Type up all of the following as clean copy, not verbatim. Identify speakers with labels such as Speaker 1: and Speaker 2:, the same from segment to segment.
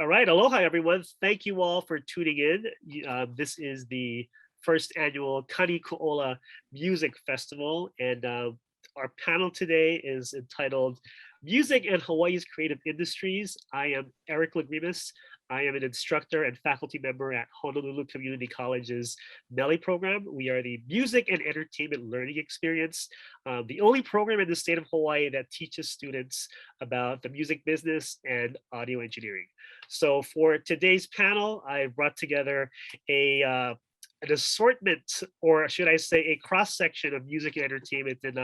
Speaker 1: All right, aloha everyone. Thank you all for tuning in. This is the first annual Kani Kūola Music Festival, and our panel today is entitled Music and Hawaii's Creative Industries. I am Eric Lagrimas. I am an instructor and faculty member at Honolulu Community College's MELI program. We are the Music and Entertainment Learning Experience, the only program in the state of Hawaii that teaches students about the music business and audio engineering. So for today's panel, I brought together an assortment, or should I say a cross-section of music and entertainment, and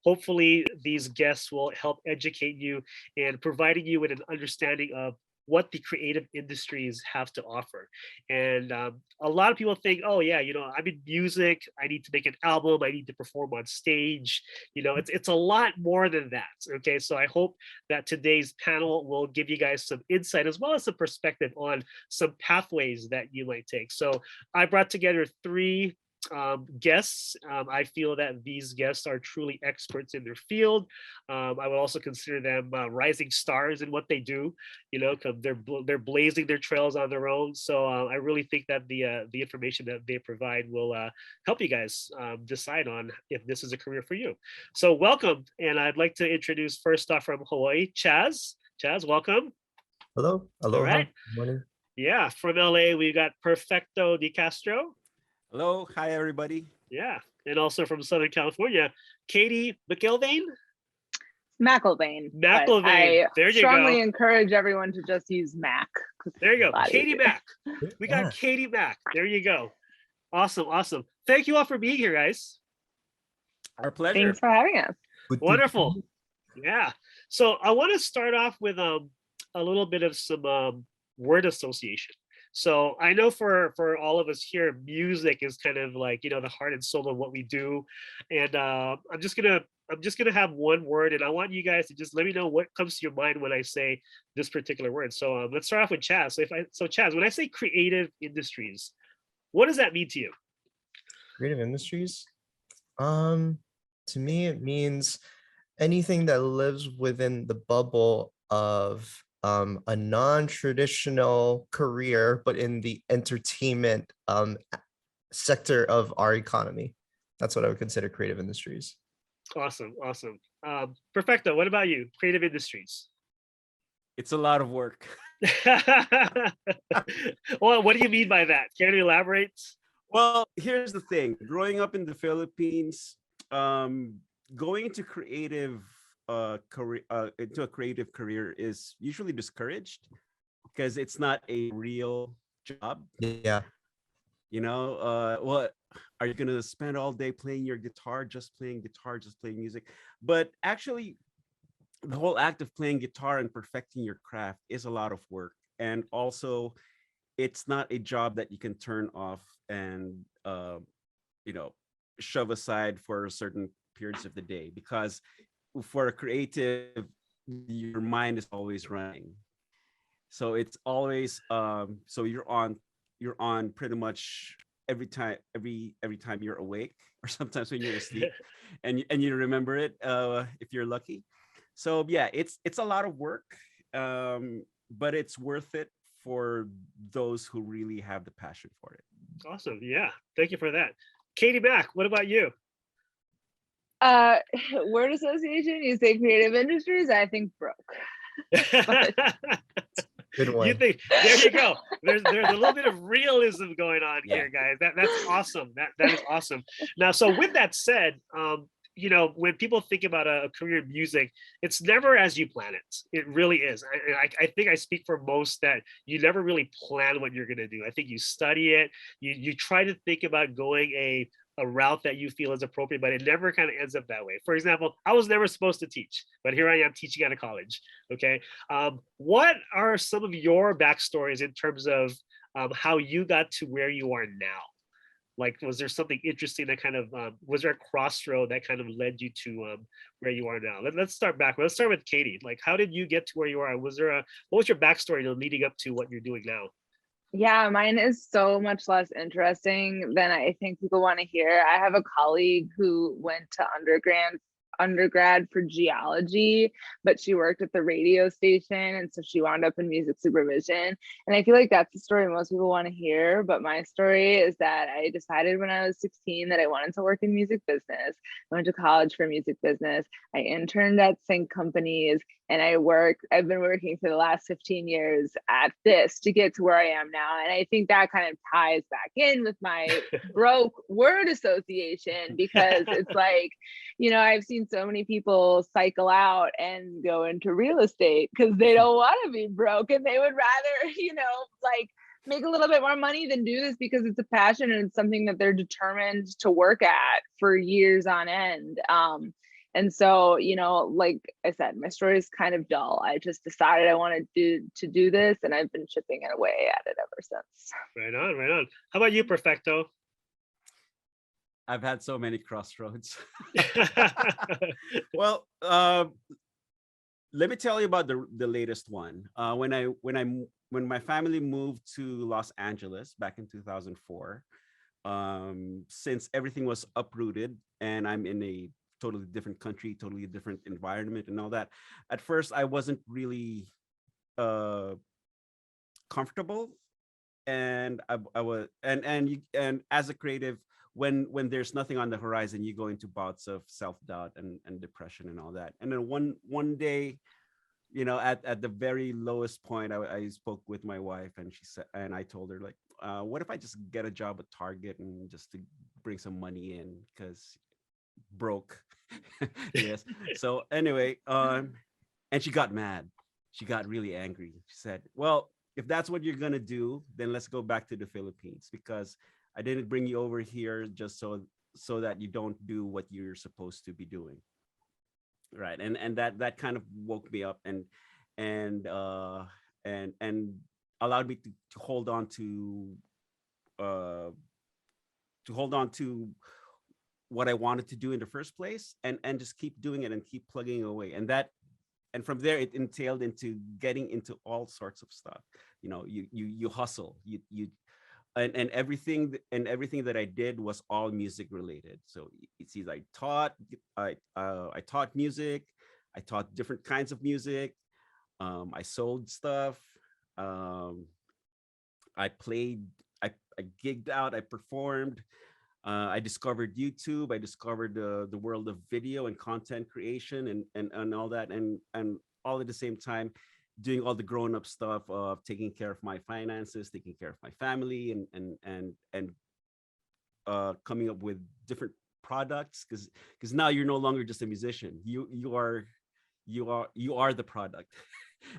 Speaker 1: hopefully these guests will help educate you and providing you with an understanding of what the creative industries have to offer. And a lot of people think, oh yeah, I'm in music, I need to make an album, I need to perform on stage. It's a lot more than that. Okay, so I hope that today's panel will give you guys some insight as well as some perspective on some pathways that you might take. So I brought together three guests. I feel that these guests are truly experts in their field. I would also consider them rising stars in what they do, because they're blazing their trails on their own. So I really think that the information that they provide will help you guys decide on if this is a career for you. So welcome, and I'd like to introduce first off from Hawaii, Chaz. Chaz, welcome.
Speaker 2: Hello, aloha.
Speaker 1: All right.
Speaker 2: Good morning.
Speaker 1: Yeah, from LA, we've got Perfecto De Castro.
Speaker 3: Hello, hi everybody.
Speaker 1: Yeah, and also from Southern California, Katy McIlvane.
Speaker 4: McIlvane.
Speaker 1: McIlvane. There you go.
Speaker 4: I strongly encourage everyone to just use Mac.
Speaker 1: There you go. Katy Mac. We got Katy Mac. There you go. Awesome, awesome. Thank you all for being here, guys.
Speaker 3: Our pleasure.
Speaker 4: Thanks for having us.
Speaker 1: Wonderful. Yeah. So I want to start off with a little bit of some word association. So I know for all of us here, music is kind of like, the heart and soul of what we do. And I'm just gonna have one word, and I want you guys to just let me know what comes to your mind when I say this particular word. So let's start off with Chaz. So Chaz, when I say creative industries, what does that mean to you?
Speaker 2: Creative industries? To me, it means anything that lives within the bubble of a non-traditional career, but in the entertainment sector of our economy. That's what I would consider creative industries.
Speaker 1: Awesome, awesome. Perfecto, what about you? Creative industries.
Speaker 3: It's a lot of work.
Speaker 1: Well, what do you mean by that? Can you elaborate?
Speaker 3: Well, here's the thing. Growing up in the Philippines, going into creative into a creative career is usually discouraged because it's not a real job.
Speaker 2: Yeah.
Speaker 3: What are you gonna spend all day playing your guitar, just playing music? But actually, the whole act of playing guitar and perfecting your craft is a lot of work, and also it's not a job that you can turn off and shove aside for certain periods of the day, because for a creative, your mind is always running. So it's always so you're on pretty much every time you're awake, or sometimes when you're asleep, and you remember it if you're lucky. So yeah, it's a lot of work, but it's worth it for those who really have the passion for it.
Speaker 1: Awesome. Yeah, thank you for that. Katy Mac, what about you?
Speaker 4: Word association, you say creative industries, I think broke.
Speaker 2: Good one.
Speaker 1: You think, there you go. There's a little bit of realism going on here, guys. That's awesome. That is awesome. Now, so with that said, when people think about a career in music, it's never as you plan it. It really is. I think I speak for most that you never really plan what you're going to do. I think you study it. You try to think about going a route that you feel is appropriate, but it never kind of ends up that way. For example, I was never supposed to teach, but here I am teaching at a college. Okay. What are some of your backstories in terms of how you got to where you are now? Like, was there something interesting that kind of, was there a crossroad that kind of led you to where you are now? Let's start back. Let's start with Katy. Like, how did you get to where you are? What was your backstory leading up to what you're doing now?
Speaker 4: Yeah, mine is so much less interesting than I think people want to hear. I have a colleague who went to undergrad for geology, but she worked at the radio station, and so she wound up in music supervision. And I feel like that's the story most people want to hear, but my story is that I decided when I was 16 that I wanted to work in music business. I went to college for music business. I interned at sync companies, and I've been working for the last 15 years at this to get to where I am now. And I think that kind of ties back in with my broke word association, because it's like, I've seen so many people cycle out and go into real estate because they don't want to be broke, and they would rather, like make a little bit more money than do this because it's a passion and it's something that they're determined to work at for years on end. And so, like I said, my story is kind of dull. I just decided I wanted to do this, and I've been chipping it away at it ever since.
Speaker 1: Right on, right on. How about you, Perfecto?
Speaker 3: I've had so many crossroads. Well, let me tell you about the latest one. When my family moved to Los Angeles back in 2004, since everything was uprooted and I'm in a totally different country, totally different environment and all that, at first I wasn't really comfortable, and I was and as a creative, when there's nothing on the horizon, you go into bouts of self-doubt and depression and all that. And then one day, at the very lowest point, I spoke with my wife, and she said, and I told her, like, what if I just get a job at Target and just to bring some money in, because broke. Yes. So anyway, and she got mad. She got really angry. She said, well, if that's what you're gonna do, then let's go back to the Philippines, because I didn't bring you over here just so that you don't do what you're supposed to be doing. Right. And that kind of woke me up and allowed me to hold on to what I wanted to do in the first place, and just keep doing it and keep plugging away. And from there, it entailed into getting into all sorts of stuff. You hustle, and everything that I did was all music related. So it's either I taught music, I taught different kinds of music, I sold stuff, I played, I gigged out, I performed, I discovered YouTube, I discovered the world of video and content creation and all that, and all at the same time doing all the grown-up stuff of taking care of my finances, taking care of my family, and coming up with different products, because now you're no longer just a musician. You are the product.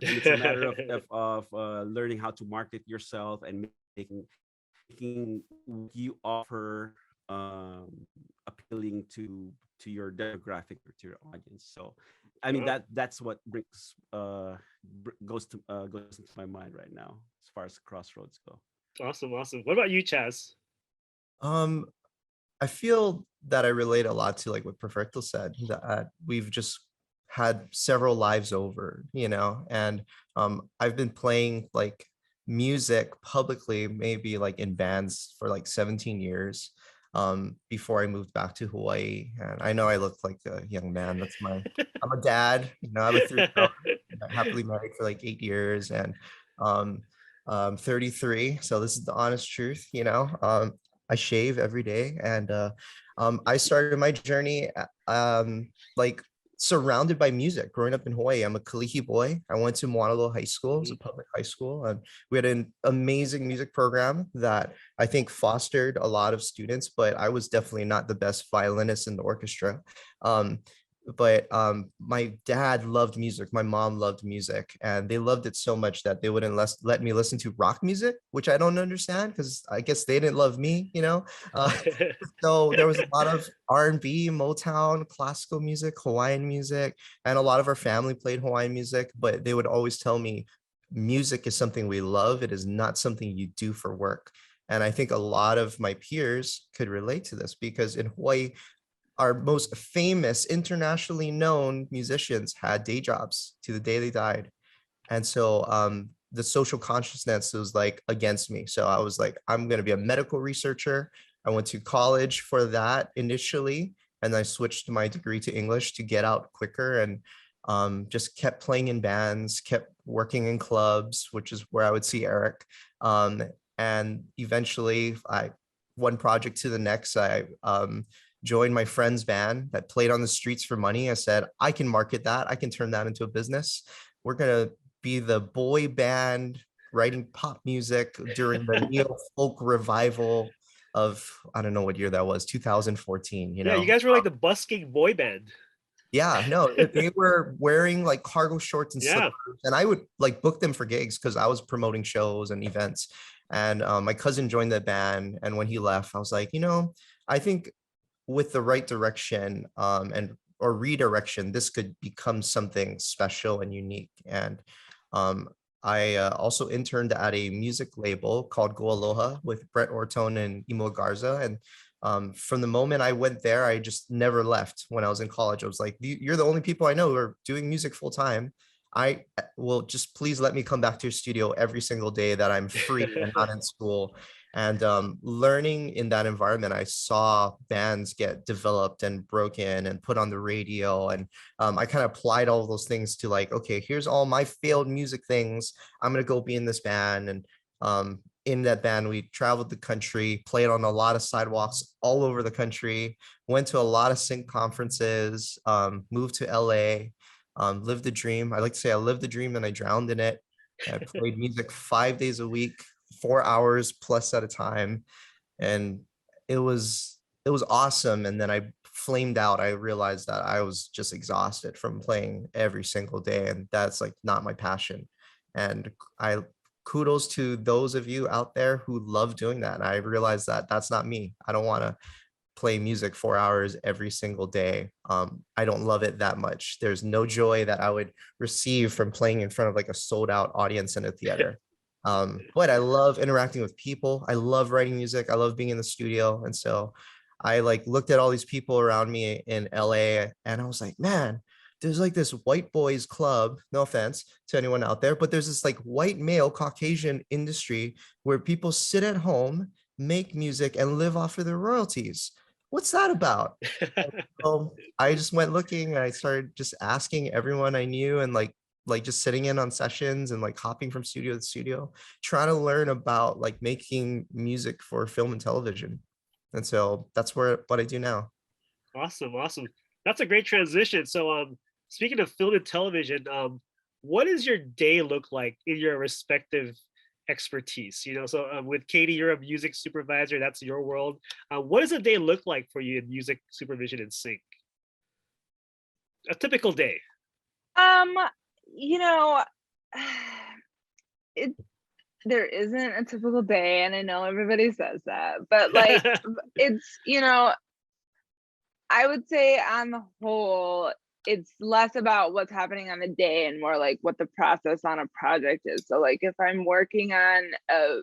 Speaker 3: And it's a matter of learning how to market yourself and making what you offer appealing to your demographic or to your audience. So I mean, that's what goes into my mind right now as far as crossroads go.
Speaker 1: Awesome. What about you, Chaz?
Speaker 2: I feel that I relate a lot to like what Perfecto said, that we've just had several lives over, and I've been playing like music publicly, maybe like in bands, for like 17 years before I moved back to Hawaii. And I know I look like a young man. I'm a dad, I have a 3-year-old, happily married for like 8 years, and 33. So this is the honest truth, I shave every day, and I started my journey like surrounded by music growing up in Hawaii. I'm a Kalihi boy. I went to Moanalo High School. It was a public high school, and we had an amazing music program that I think fostered a lot of students, but I was definitely not the best violinist in the orchestra. But my dad loved music, my mom loved music, and they loved it so much that they wouldn't let me listen to rock music, which I don't understand, because I guess they didn't love me, so there was a lot of R&B, Motown, classical music, Hawaiian music, and a lot of our family played Hawaiian music, but they would always tell me music is something we love, it is not something you do for work. And I think a lot of my peers could relate to this, because in Hawaii, our most famous, internationally known musicians had day jobs to the day they died. And so the social consciousness was like against me. So I was like, I'm going to be a medical researcher. I went to college for that initially. and I switched my degree to English to get out quicker, and just kept playing in bands, kept working in clubs, which is where I would see Eric. And eventually, one project to the next, I joined my friend's band that played on the streets for money. I said, I can market that. I can turn that into a business. We're going to be the boy band writing pop music during the neo folk revival of, I don't know what year that was, 2014, you know?
Speaker 1: Yeah, you guys were like the busking boy band.
Speaker 2: Yeah, no, they were wearing like cargo shorts and
Speaker 1: Yeah.
Speaker 2: slippers, and I would like book them for gigs because I was promoting shows and events. And my cousin joined the band, and when he left, I was like, you know, I think with the right direction and or redirection, this could become something special and unique. And I also interned at a music label called Go Aloha with Brett Ortone and Imo Garza. And from the moment I went there, I just never left. When I was in college, I was like, you're the only people I know who are doing music full time. I will just please let me come back to your studio every single day that I'm free and not in school. And learning in that environment, I saw bands get developed and broken and put on the radio. And I kind of applied all of those things to like, okay, here's all my failed music things. I'm going to go be in this band. And in that band, we traveled the country, played on a lot of sidewalks all over the country, went to a lot of sync conferences, moved to LA, lived the dream. I like to say I lived the dream and I drowned in it. I played music 5 days a week, 4 hours plus at a time. And it was awesome. And then I flamed out. I realized that I was just exhausted from playing every single day. And that's like not my passion. And I kudos to those of you out there who love doing that. And I realized that that's not me. I don't want to play music 4 hours every single day. I don't love it that much. There's no joy that I would receive from playing in front of like a sold out audience in a theater. But I love interacting with people. I love writing music. I love being in the studio. And so I like looked at all these people around me in LA and I was like, man, there's like this white boys club, no offense to anyone out there, but there's this like white male Caucasian industry where people sit at home, make music and live off of their royalties. What's that about? So I just went looking and I started just asking everyone I knew and like just sitting in on sessions and like hopping from studio to studio, trying to learn about like making music for film and television. And so that's what I do now.
Speaker 1: Awesome. That's a great transition. So speaking of film and television, what does your day look like in your respective expertise? You know, so with Katy, you're a music supervisor. That's your world. What does a day look like for you in music supervision and sync? A typical day.
Speaker 4: You know, there isn't a typical day, and I know everybody says that, but like it's, you know, I would say on the whole, it's less about what's happening on the day and more like what the process on a project is. So like if I'm working on a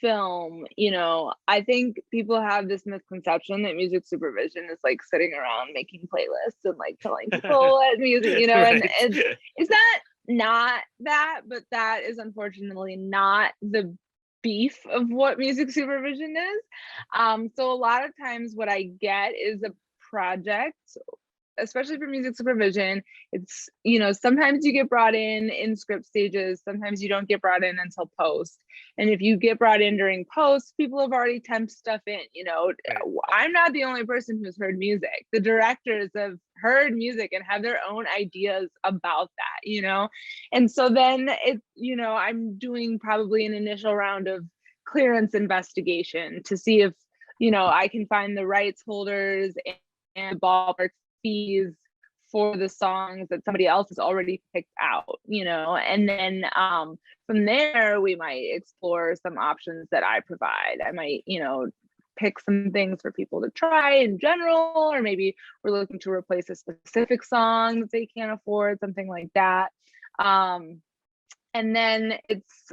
Speaker 4: film, you know, I think people have this misconception that music supervision is like sitting around making playlists and like telling people what music, you know, right. And it's not that, but that is unfortunately not the beef of what music supervision is. So a lot of times what I get is a project, especially for music supervision. It's, you know, sometimes you get brought in script stages, sometimes you don't get brought in until post. And if you get brought in during post, people have already temped stuff in, you know. I'm not the only person who's heard music. The directors have heard music and have their own ideas about that, you know. And so then it's, you know, I'm doing probably an initial round of clearance investigation to see if, you know, I can find the rights holders and ballpark fees for the songs that somebody else has already picked out, you know. And then from there we might explore some options that I provide. I might, you know, pick some things for people to try in general, or maybe we're looking to replace a specific song that they can't afford, something like that. And then it's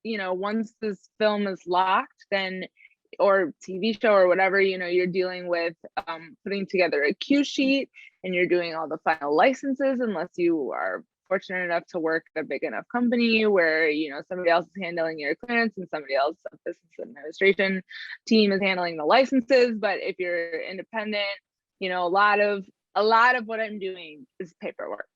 Speaker 4: you know, once this film is locked, then, or TV show or whatever, you know, you're dealing with putting together a cue sheet, and you're doing all the final licenses, unless you are fortunate enough to work at a big enough company where, you know, somebody else is handling your clearance and somebody else, a business administration team, is handling the licenses. But if you're independent, you know, a lot of what I'm doing is paperwork.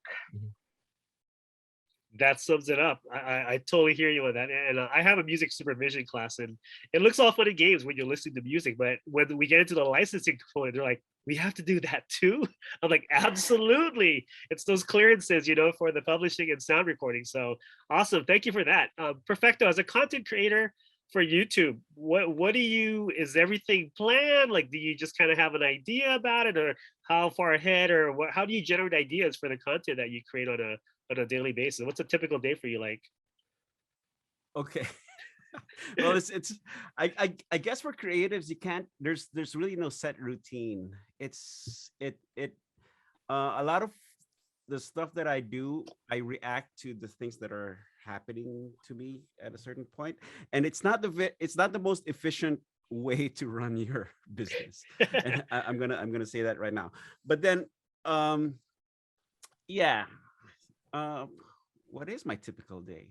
Speaker 1: That sums it up. I totally hear you on that. And I have a music supervision class, and it looks all fun and games when you're listening to music, but when we get into the licensing component, they're like, we have to do that too. I'm like, absolutely. It's those clearances, you know, for the publishing and sound recording. So awesome. Thank you for that. Perfecto, as a content creator for YouTube, what do you, is everything planned? Like, do you just kind of have an idea about it, or how far ahead, or what, how do you generate ideas for the content that you create on a daily basis? What's a typical day for you like?
Speaker 3: Okay. Well, it's I guess for creatives, you can't, there's really no set routine. A lot of the stuff that I do, I react to the things that are happening to me at a certain point, and it's not the most efficient way to run your business. And I'm gonna say that right now. But then yeah, what is my typical day?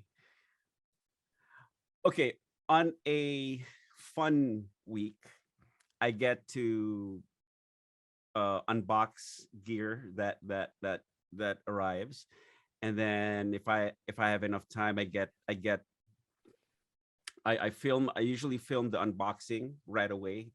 Speaker 3: Okay, on a fun week, I get to unbox gear that arrives, and then if I have enough time, I usually film the unboxing right away,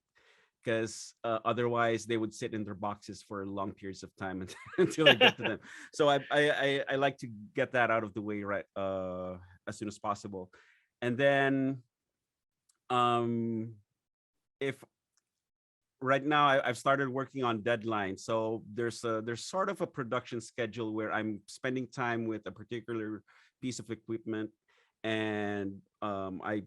Speaker 3: because otherwise they would sit in their boxes for long periods of time until I get to them. So I like to get that out of the way right as soon as possible. And then if right now I've started working on deadlines, so there's sort of a production schedule where I'm spending time with a particular piece of equipment, and I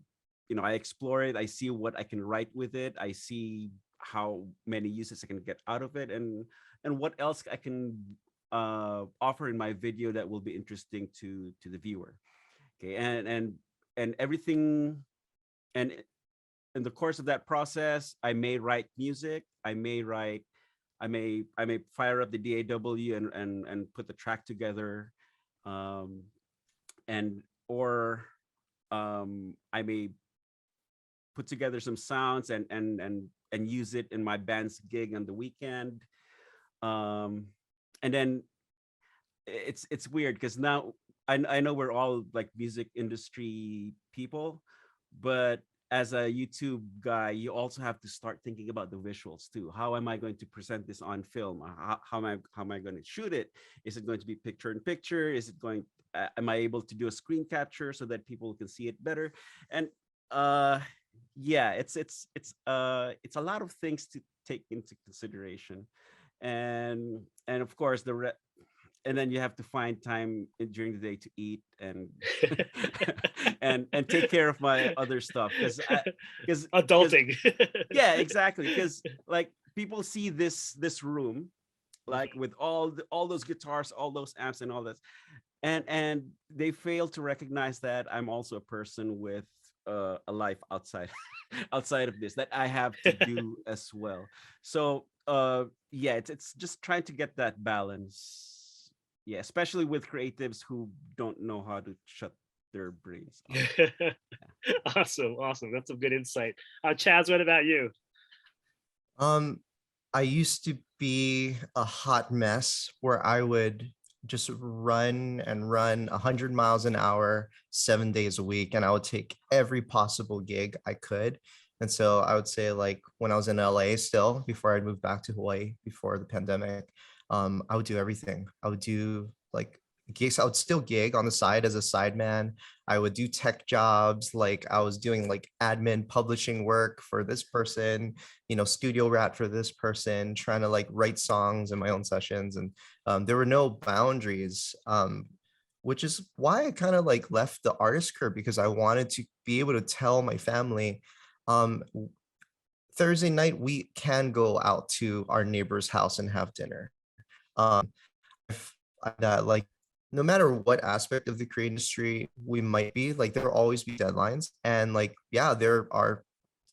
Speaker 3: explore it. I see what I can write with it. I see how many uses I can get out of it, and what else I can offer in my video that will be interesting to the viewer. Okay, and everything, and in the course of that process, I may write music. I may fire up the DAW and put the track together, I may put together some sounds and use it in my band's gig on the weekend. And then it's weird because now I know we're all like music industry people, but as a YouTube guy, you also have to start thinking about the visuals too. How am I going to present this on film? How am I going to shoot it? Is it going to be picture in picture? Is it going? Am I able to do a screen capture so that people can see it better? And yeah, it's a lot of things to take into consideration, and of course and then you have to find time during the day to eat and and take care of my other stuff, because
Speaker 1: adulting.
Speaker 3: Yeah, exactly, because like people see this room like with all those guitars, all those amps and all this, and they fail to recognize that I'm also a person with a life outside outside of this that I have to do as well. So yeah, it's just trying to get that balance. Yeah, especially with creatives who don't know how to shut their brains off.
Speaker 1: Awesome. That's some good insight. Chaz, what about you?
Speaker 2: I used to be a hot mess where I would just run 100 miles an hour, 7 days a week, and I would take every possible gig I could. And so I would say, like, when I was in LA still, before I moved back to Hawaii before the pandemic, I would do everything. I would do like gigs. I would still gig on the side as a sideman. I would do tech jobs. Like I was doing like admin publishing work for this person, studio rat for this person, trying to like write songs in my own sessions. And there were no boundaries, which is why I kind of like left the artist career, because I wanted to be able to tell my family, Thursday night, we can go out to our neighbor's house and have dinner. That like no matter what aspect of the creative industry we might be, like there will always be deadlines, and like yeah, there are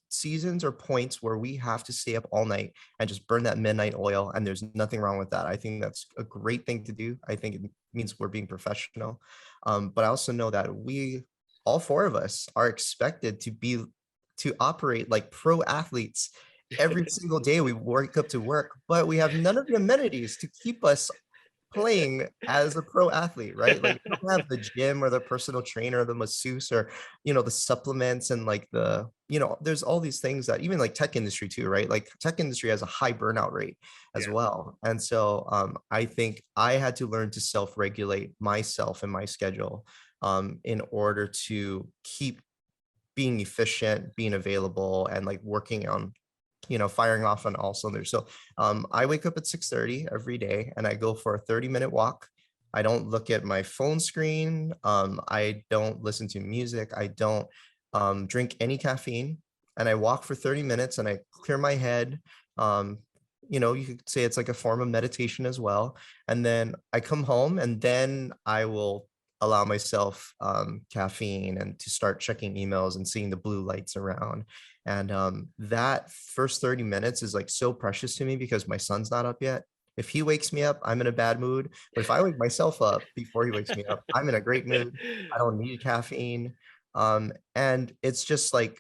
Speaker 2: seasons or points where we have to stay up all night and just burn that midnight oil, and there's nothing wrong with that. I think that's a great thing to do. I think it means we're being professional, but I also know that we, all four of us, are expected to operate like pro athletes every single day we wake up to work, but we have none of the amenities to keep us playing as a pro athlete, right? Like we don't have the gym or the personal trainer, the masseuse, or the supplements and like there's all these things that even like tech industry too, right? Like tech industry has a high burnout rate as
Speaker 1: Yeah.
Speaker 2: well. And so I think I had to learn to self-regulate myself and my schedule in order to keep being efficient, being available, and like working on firing off on all cylinders. So I wake up at 6:30 every day and I go for a 30-minute walk. I don't look at my phone screen. I don't listen to music. I don't drink any caffeine. And I walk for 30 minutes and I clear my head. You could say it's like a form of meditation as well. And then I come home and then I will allow myself caffeine and to start checking emails and seeing the blue lights around. And that first 30 minutes is like so precious to me because my son's not up yet. If he wakes me up, I'm in a bad mood. But if I wake myself up before he wakes me up, I'm in a great mood. I don't need caffeine. And it's just like,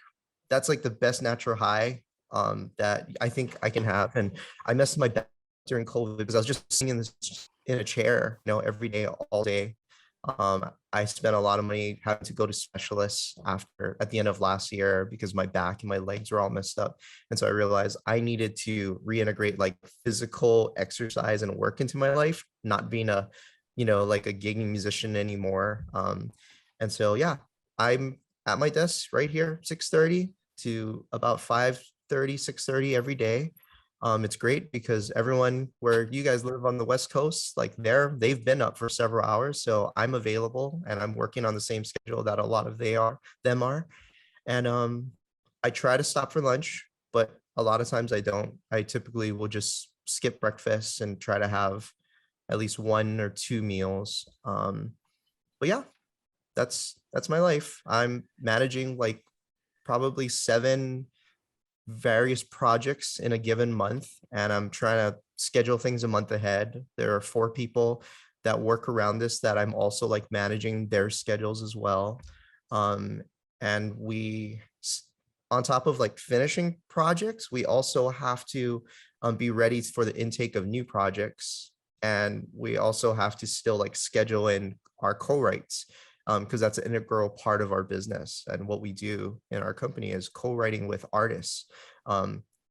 Speaker 2: that's like the best natural high that I think I can have. And I messed my back during COVID because I was just sitting in a chair, every day, all day. I spent a lot of money having to go to specialists at the end of last year because my back and my legs were all messed up. And so I realized I needed to reintegrate like physical exercise and work into my life, not being like a gigging musician anymore. And so, yeah, I'm at my desk right here, 6:30 to about 5:30, 6:30 every day. It's great because everyone where you guys live on the West Coast, like they've been up for several hours. So I'm available and I'm working on the same schedule that a lot of them are. And I try to stop for lunch, but a lot of times I don't. I typically will just skip breakfast and try to have at least 1 or 2 meals. But yeah, that's my life. I'm managing like probably 7 various projects in a given month, and I'm trying to schedule things a month ahead. There are 4 people that work around this that I'm also like managing their schedules as well. And on top of like finishing projects, we also have to be ready for the intake of new projects, and we also have to still like schedule in our co-writes because that's an integral part of our business. And what we do in our company is co-writing with artists.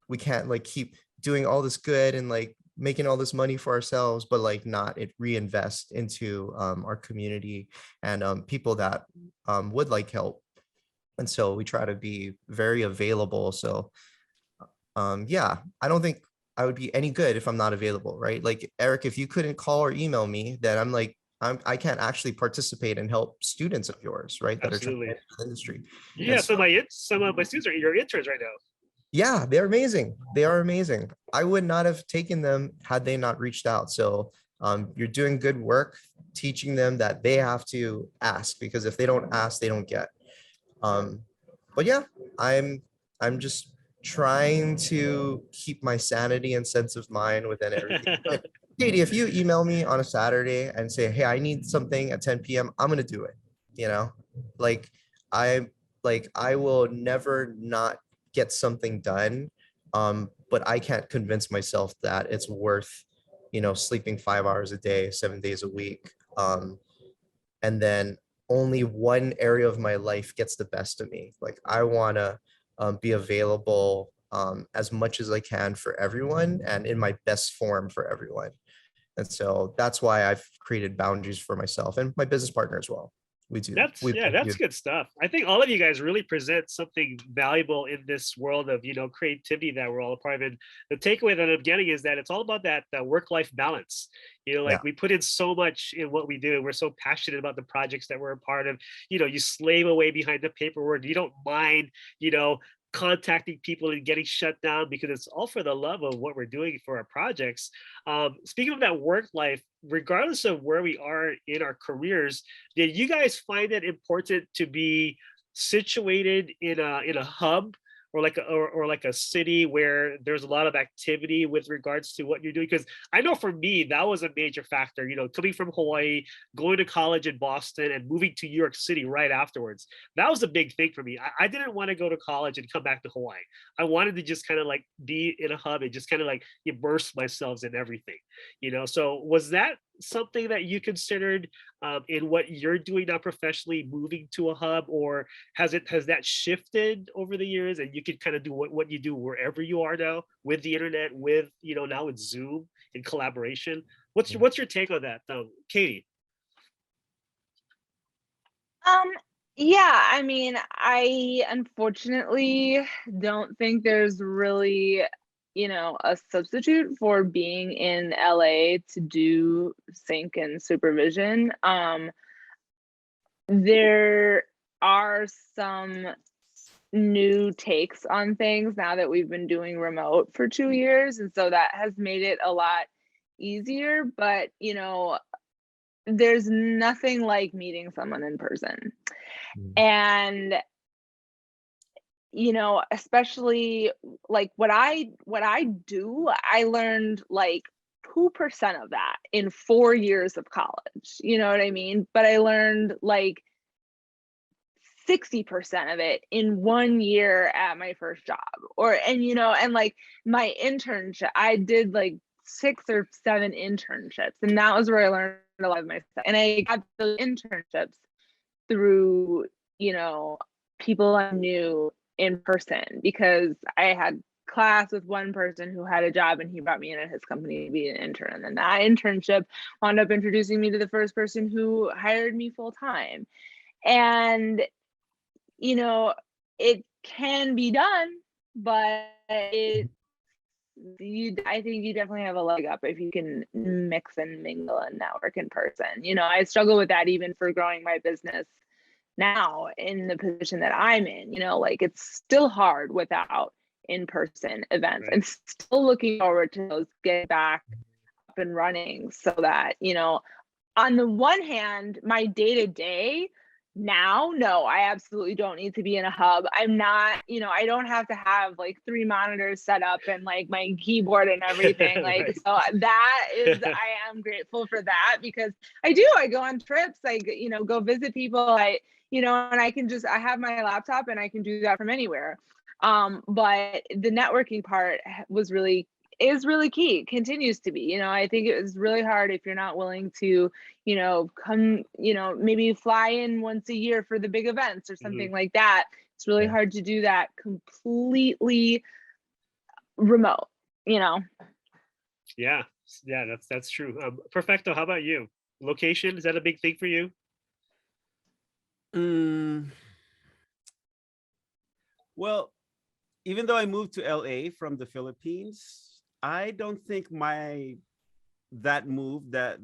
Speaker 2: We can't like keep doing all this good and like making all this money for ourselves, but like not reinvest into our community and people that would like help. And so we try to be very available. So yeah, I don't think I would be any good if I'm not available, right? Like Eric, if you couldn't call or email me, then I can't actually participate and help students of yours, right? That
Speaker 1: Absolutely.
Speaker 2: are trying to enter the industry.
Speaker 1: Yeah, so some of my students are your interns right now.
Speaker 2: Yeah, they're amazing. They are amazing. I would not have taken them had they not reached out. So you're doing good work teaching them that they have to ask, because if they don't ask, they don't get. But yeah, I'm just trying to keep my sanity and sense of mind within everything. But Katie, if you email me on a Saturday and say, hey, I need something at 10 p.m., I'm gonna do it. Like I will never not get something done. But I can't convince myself that it's worth, sleeping 5 hours a day, 7 days a week. And then only one area of my life gets the best of me. Like I want to be available as much as I can for everyone and in my best form for everyone. And so that's why I've created boundaries for myself and my business partner as well. We do.
Speaker 1: That's good stuff. I think all of you guys really present something valuable in this world of creativity that we're all a part of. And the takeaway that I'm getting is that it's all about that work-life balance. We put in so much in what we do. We're so passionate about the projects that we're a part of. You slave away behind the paperwork. You don't mind, contacting people and getting shut down because it's all for the love of what we're doing for our projects. Speaking of that work life, regardless of where we are in our careers, did you guys find it important to be situated in a hub or like a city where there's a lot of activity with regards to what you're doing? Because I know for me that was a major factor. You know, coming from Hawaii, going to college in Boston, and moving to New York City right afterwards. That was a big thing for me. I didn't want to go to college and come back to Hawaii. I wanted to just kind of like be in a hub and just kind of like immerse myself in everything. You know, so was that something that you considered in what you're doing now professionally, moving to a hub, or has that shifted over the years and you can kind of do what you do wherever you are now with the internet, with now with Zoom in collaboration? What's your take on that, Katie?
Speaker 4: Yeah, I mean, I unfortunately don't think there's really, a substitute for being in LA to do sync and supervision. There are some new takes on things now that we've been doing remote for 2 years, and so that has made it a lot easier, but there's nothing like meeting someone in person. And especially like what I do, I learned like 2% of that in 4 years of college, you know what I mean? But I learned like 60% of it in 1 year at my first job. And like my internship, I did like 6 or 7 internships, and that was where I learned a lot of my stuff. And I got those internships through, people I knew in person, because I had class with one person who had a job and he brought me in at his company to be an intern. And then that internship wound up introducing me to the first person who hired me full time. And, it can be done, but I think you definitely have a leg up if you can mix and mingle and network in person. I struggle with that even for growing my business now in the position that I'm in. Like it's still hard without in-person events.
Speaker 1: Right.
Speaker 4: I'm still looking forward to those get back up and running, so that, on the one hand, my day-to-day now, no, I absolutely don't need to be in a hub. I'm not, I don't have to have like 3 monitors set up and like my keyboard and everything. Like,
Speaker 1: Right.
Speaker 4: so that is, I am grateful for that, because I go on trips, I, go visit people, and I have my laptop and I can do that from anywhere. But the networking part is really key, continues to be. I think it was really hard if you're not willing to, come, maybe fly in once a year for the big events or something like that. It's really hard to do that completely remote,
Speaker 1: Yeah, that's true. Perfecto, how about you? Location, is that a big thing for you?
Speaker 3: Well, even though I moved to LA from the Philippines, I don't think that move, that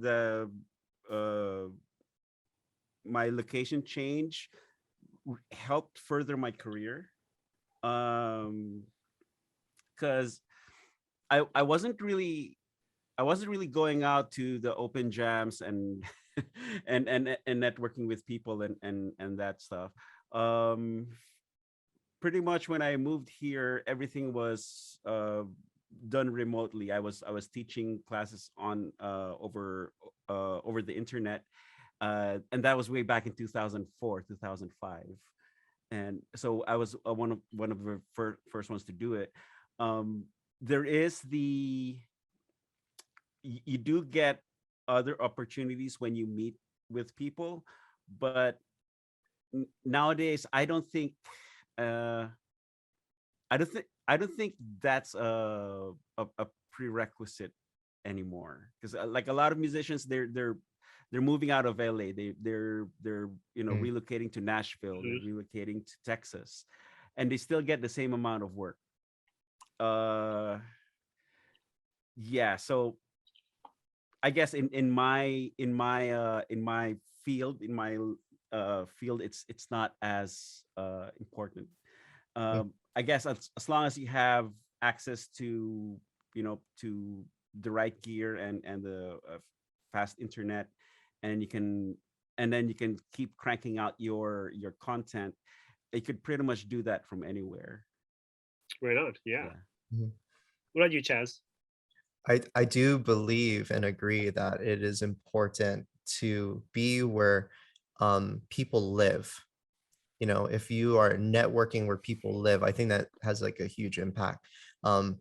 Speaker 3: my location change helped further my career, because I wasn't really going out to the open jams and and networking with people and that stuff. Pretty much when I moved here, everything was done remotely. I was teaching classes on over the internet, and that was way back in 2004, 2005. And so I was one of the first ones to do it. There is you do get other opportunities when you meet with people, but nowadays I don't think that's a prerequisite anymore, because like a lot of musicians, they're moving out of LA. They're relocating to Nashville, they're relocating to Texas, and they still get the same amount of work. So I guess in my field, it's not as important. I guess as long as you have access to to the right gear and the fast internet, and then you can keep cranking out your content, you could pretty much do that from anywhere.
Speaker 1: Right on. Yeah.
Speaker 2: Mhm.
Speaker 1: What about you, Chaz?
Speaker 2: I do believe and agree that it is important to be where people live. You know, if you are networking where people live, I think that has like a huge impact. Um,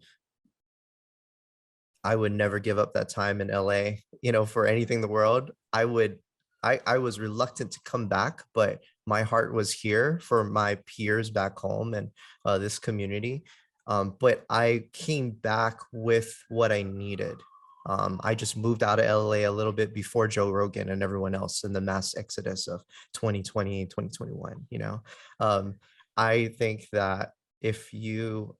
Speaker 2: I would never give up that time in LA, you know, for anything in the world. I was reluctant to come back, but my heart was here for my peers back home and this community. But I came back with what I needed. I just moved out of LA a little bit before Joe Rogan and everyone else in the mass exodus of 2020, 2021, you know. I think that if you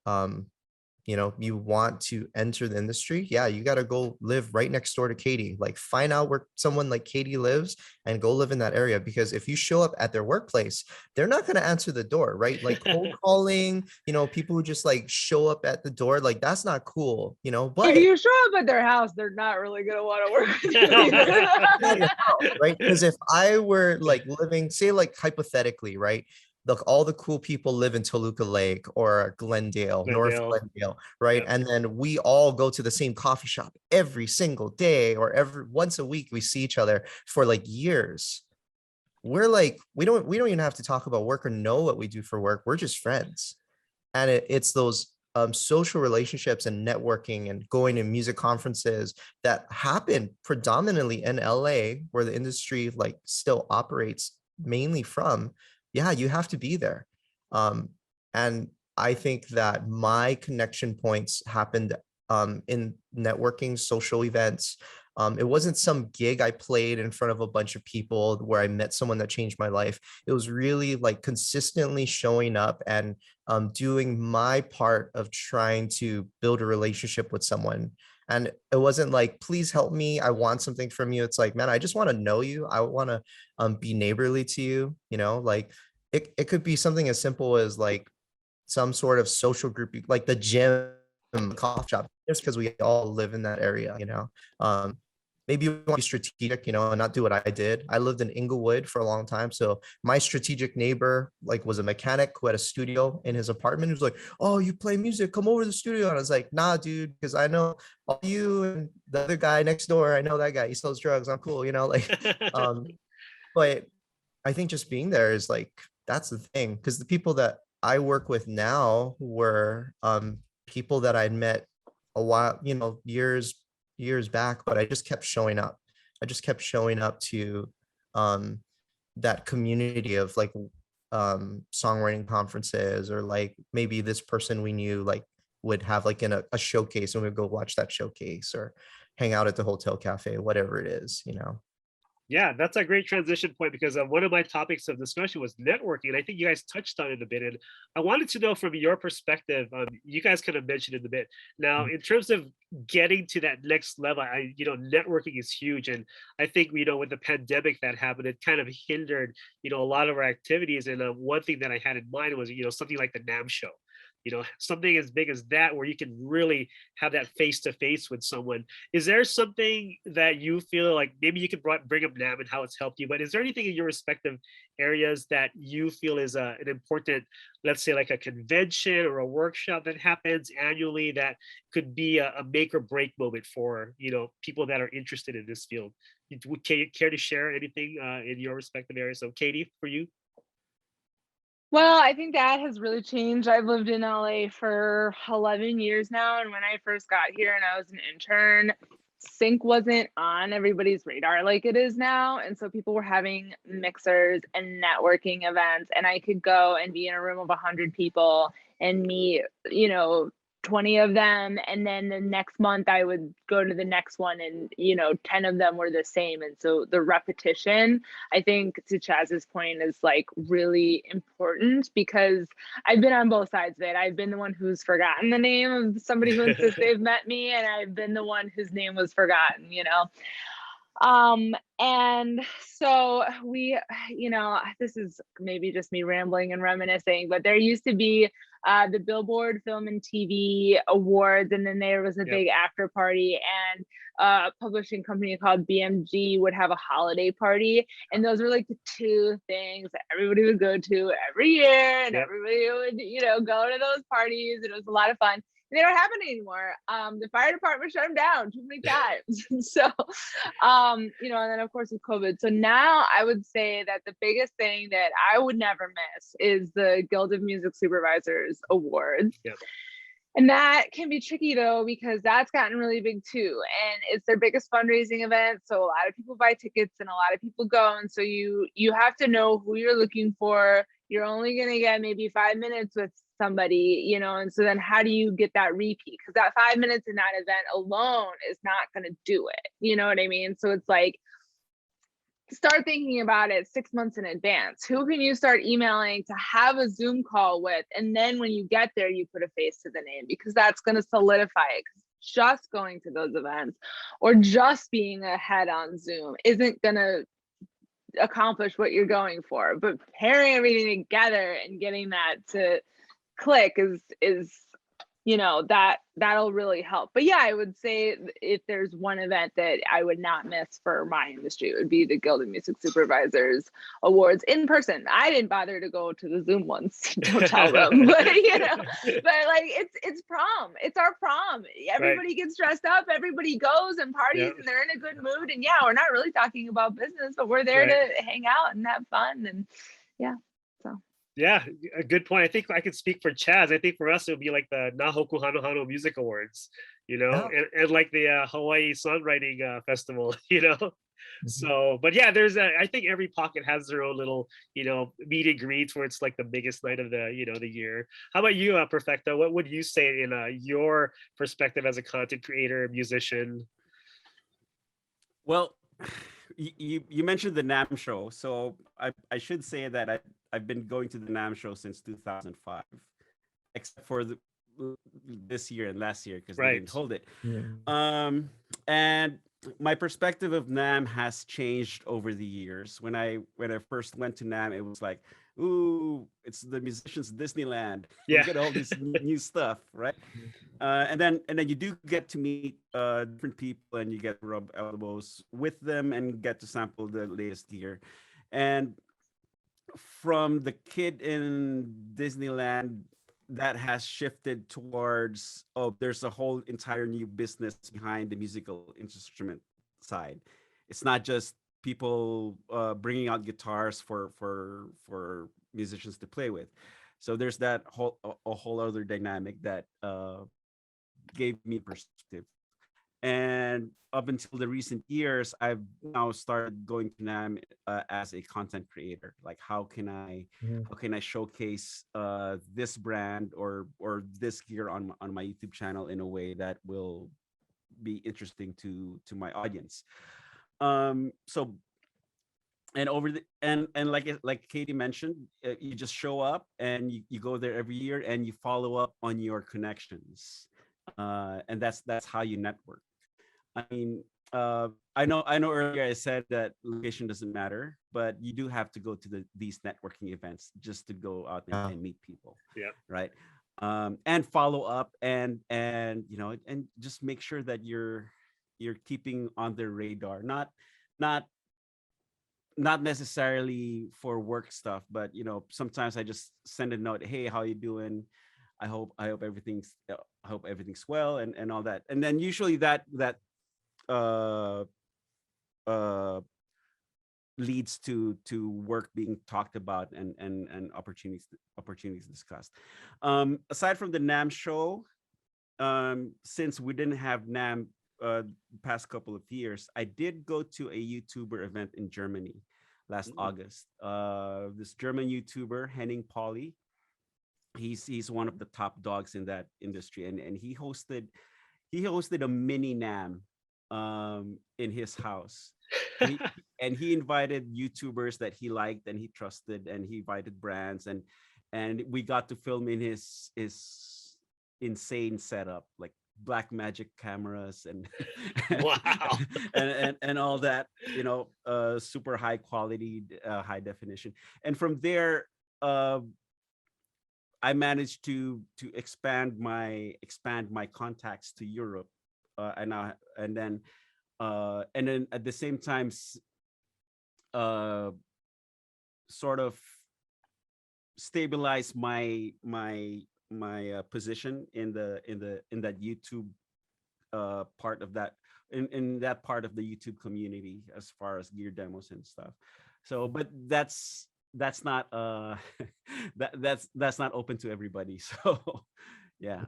Speaker 2: know, you want to enter the industry, yeah, you got to go live right next door to Katy. Like find out where someone like Katy lives and go live in that area. Because if you show up at their workplace, they're not going to answer the door, right? Like cold calling, you know, people who just like show up at the door, like that's not cool, you know.
Speaker 4: If
Speaker 2: But
Speaker 4: you show up at their house, they're not really gonna want to work with you either.
Speaker 2: right, because if I were like living, say like hypothetically, right, look, all the cool people live in Toluca Lake or Glendale, North
Speaker 1: Glendale.
Speaker 2: Glendale, right?
Speaker 1: Yep.
Speaker 2: And then we all go to the same coffee shop every single day, or every once a week we see each other for like years. We're like, we don't even have to talk about work or know what we do for work. We're just friends. And it's those social relationships and networking and going to music conferences that happen predominantly in LA, where the industry like still operates mainly from. Yeah, you have to be there. And I think that my connection points happened in networking, social events. It wasn't some gig I played in front of a bunch of people where I met someone that changed my life. It was really like consistently showing up and doing my part of trying to build a relationship with someone. And it wasn't like, please help me, I want something from you. It's like, man, I just want to know you. I want to be neighborly to you, you know, like it could be something as simple as like some sort of social group, like the gym, coffee shop, just because we all live in that area, you know. Maybe you want to be strategic, you know, and not do what I did. I lived in Inglewood for a long time. So my strategic neighbor like was a mechanic who had a studio in his apartment. He was like, oh, you play music, come over to the studio. And I was like, nah, dude, because I know all you and the other guy next door. I know that guy, he sells drugs. I'm cool, you know, like, but I think just being there is like, that's the thing. Because the people that I work with now were people that I'd met a while, you know, years back, but I just kept showing up. I just kept showing up to that community of like songwriting conferences, or like maybe this person we knew like would have like in a showcase and we'd go watch that showcase or hang out at the hotel cafe, whatever it is, you know.
Speaker 1: Yeah, that's a great transition point because one of my topics of discussion was networking, and I think you guys touched on it a bit. And I wanted to know from your perspective, you guys kind of mentioned it a bit. Now, in terms of getting to that next level, networking is huge, and I think with the pandemic that happened, it kind of hindered a lot of our activities. And one thing that I had in mind was something like the NAM show. Something as big as that where you can really have that face to face with someone. Is there something that you feel like maybe you could bring up NAM and how it's helped you, but is there anything in your respective areas that you feel is an important, let's say like a convention or a workshop that happens annually that could be a make or break moment for, people that are interested in this field? Would you care to share anything in your respective areas? So Katy, for you?
Speaker 4: Well, I think that has really changed. I've lived in LA for 11 years now. And when I first got here and I was an intern, sync wasn't on everybody's radar like it is now. And so people were having mixers and networking events, and I could go and be in a room of 100 people and meet, 20 of them. And then the next month I would go to the next one and, 10 of them were the same. And so the repetition, I think, to Chaz's point, is like really important, because I've been on both sides of it. I've been the one who's forgotten the name of somebody who insists they've met me, and I've been the one whose name was forgotten, And so we, this is maybe just me rambling and reminiscing, but there used to be the Billboard Film and TV Awards, and then there was a big after party, and a publishing company called BMG would have a holiday party, and those were like the two things that everybody would go to every year, and everybody would, go to those parties, and it was a lot of fun. They don't happen anymore. The fire department shut them down too many times. So, and then of course with COVID. So now I would say that the biggest thing that I would never miss is the Guild of Music Supervisors Awards.
Speaker 1: Yep.
Speaker 4: And that can be tricky though, because that's gotten really big too. And it's their biggest fundraising event. So a lot of people buy tickets and a lot of people go. And so you have to know who you're looking for. You're only going to get maybe 5 minutes with somebody, and so then how do you get that repeat? Because that 5 minutes in that event alone is not going to do it. You know what I mean? So it's like, start thinking about it 6 months in advance. Who can you start emailing to have a Zoom call with? And then when you get there, you put a face to the name, because that's going to solidify it. Just going to those events or just being ahead on Zoom isn't going to accomplish what you're going for. But pairing everything together and getting that to click is that'll really help. But yeah, I would say if there's one event that I would not miss for my industry, it would be the Guild of Music Supervisors Awards in person. I didn't bother to go to the Zoom ones. Don't tell them. But like it's prom. It's our prom. Everybody gets dressed up, everybody goes and parties, and they're in a good mood. And yeah, we're not really talking about business, but we're there to hang out and have fun. And so
Speaker 1: yeah, a good point. I think I could speak for Chaz. I think for us, it would be like the Nahoku Hano Music Awards, and like the Hawaii Songwriting Festival, So, but yeah, I think every pocket has their own little, meet and greets where it's like the biggest night of the year. How about you, Perfecto? What would you say in your perspective as a content creator, musician?
Speaker 3: Well, you mentioned the NAMM show, so I should say that I've been going to the NAMM show since 2005, except for this year and last year because they didn't hold it. And my perspective of NAMM has changed over the years. When I first went to NAMM, it was like, ooh, it's the musicians' Disneyland. You get all this new stuff, right? And then you do get to meet different people, and you get to rub elbows with them and get to sample the latest gear. And from the kid in Disneyland, that has shifted towards, there's a whole entire new business behind the musical instrument side. It's not just people bringing out guitars for musicians to play with. So there's that a whole other dynamic that gave me perspective. And up until the recent years, I've now started going to NAMM as a content creator. Like, how can I showcase this brand or this gear on my YouTube channel in a way that will be interesting to my audience. So, and like Katy mentioned, you just show up and you go there every year and you follow up on your connections, and that's how you network. I mean, I know earlier I said that location doesn't matter, but you do have to go to these networking events just to go out and meet people.
Speaker 1: Yeah.
Speaker 3: Right. And follow up and just make sure that you're keeping on their radar, not necessarily for work stuff, but sometimes I just send a note, hey, how you doing? I hope everything's well and all that. And then usually that leads to work being talked about and opportunities discussed. Aside from the NAMM show, since we didn't have NAMM past couple of years, I did go to a YouTuber event in Germany last August. This German YouTuber, Henning Pauly, he's one of the top dogs in that industry, and he hosted a mini NAMM in his house. And he invited YouTubers that he liked and he trusted, and he invited brands, and we got to film in his insane setup, like black magic cameras and
Speaker 1: Wow.
Speaker 3: and all that, super high quality, high definition. And from there, I managed to expand my contacts to Europe, and then at the same time, sort of stabilize my position in that YouTube part of that, in that part of the YouTube community, as far as gear demos and stuff. So, but that's not that's not open to everybody. So yeah,